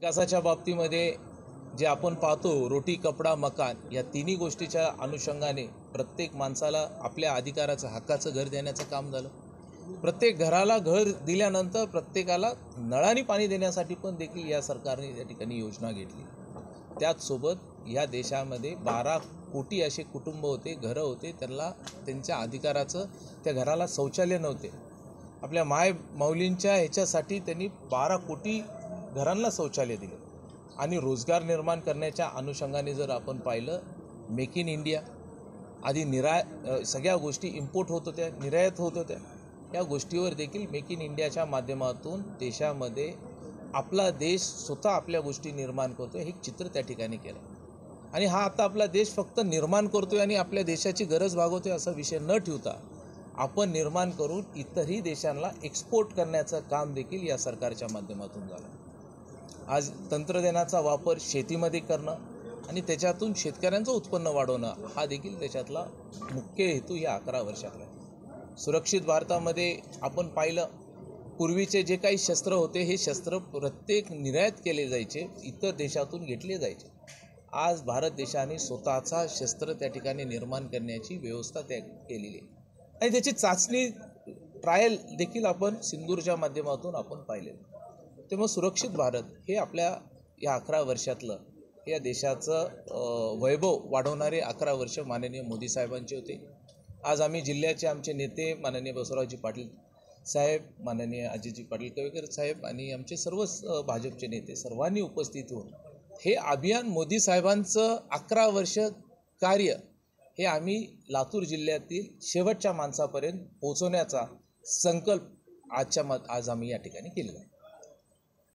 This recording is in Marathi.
विकासाच्या बाबतीमध्ये जे आपण पाहतो, रोटी कपडा मकान या तिन्ही गोष्टीच्या अनुषंगाने प्रत्येक माणसाला आपल्या अधिकाराचं हक्काचं घर देण्याचं काम झालं. प्रत्येक घराला घर दिल्यानंतर प्रत्येकाला नळाने पाणी देण्यासाठी पण देखील या सरकारने या ठिकाणी योजना घेतली. त्याचसोबत या देशामध्ये 12 कोटी असे कुटुंब होते, घरं होते, त्यांना त्यांच्या अधिकाराचं त्या घराला शौचालय नव्हते. आपल्या माऊलींच्या ह्याच्यासाठी त्यांनी 12 कोटी घरांना शौचालय दिले. आणि रोजगार निर्माण करण्याच्या अनुषंगाने जर आपण पाहिलं, मेक इन इंडिया आधी सगळ्या गोष्टी इम्पोर्ट होत होत्या, निर्यात होत होत्या. या गोष्टीवर देखील मेक इन इंडियाच्या माध्यमातून देशामध्ये आपला देश स्वतः आपल्या गोष्टी निर्माण करतो हे चित्र त्या ठिकाणी केलं. आणि हा आता आपला देश फक्त निर्माण करतोय आणि आपल्या देशाची गरज भागवतोय असा विषय न ठेवता आपण निर्माण करून इतरही देशांना एक्सपोर्ट करण्याचं काम देखील या सरकारच्या माध्यमातून झालं. आज तंत्रज्ञानाचा वापर शेतीमध्ये करणं आणि त्याच्यातून शेतकऱ्यांचं उत्पन्न वाढवणं हा देखील त्याच्यातला मुख्य हेतू या 11 वर्षातला. सुरक्षित भारतामध्ये आपण पाहिलं, पूर्वीचे जे काही शस्त्र होते हे शस्त्र प्रत्येक निर्यात केले जायचे, इतर देशातून घेतले जायचे. आज भारत देशाने स्वतःचा शस्त्र त्या ठिकाणी निर्माण करण्याची व्यवस्था केलेली आहे आणि त्याची चाचणी ट्रायल देखील आपण सिंदूरच्या माध्यमातून आपण पाहिलेलं. त्यामुळे सुरक्षित भारत हे आपल्या या 11 वर्षातलं या देशाचं वैभव वाढवणारे 11 वर्ष माननीय मोदी साहेबांचे होते. आज आम्ही जिल्ह्याचे आमचे नेते माननीय बसवराजजी पाटील साहेब, माननीय अजितजी पाटील कवेकर साहेब आणि आमचे सर्व भाजपचे नेते सर्वांनी उपस्थित होऊन हे अभियान मोदी साहेबांचं 11 वर्ष कार्य हे आम्ही लातूर जिल्ह्यातील शेवटच्या माणसापर्यंत पोहोचवण्याचा संकल्प आज आम्ही या ठिकाणी केलेला आहे.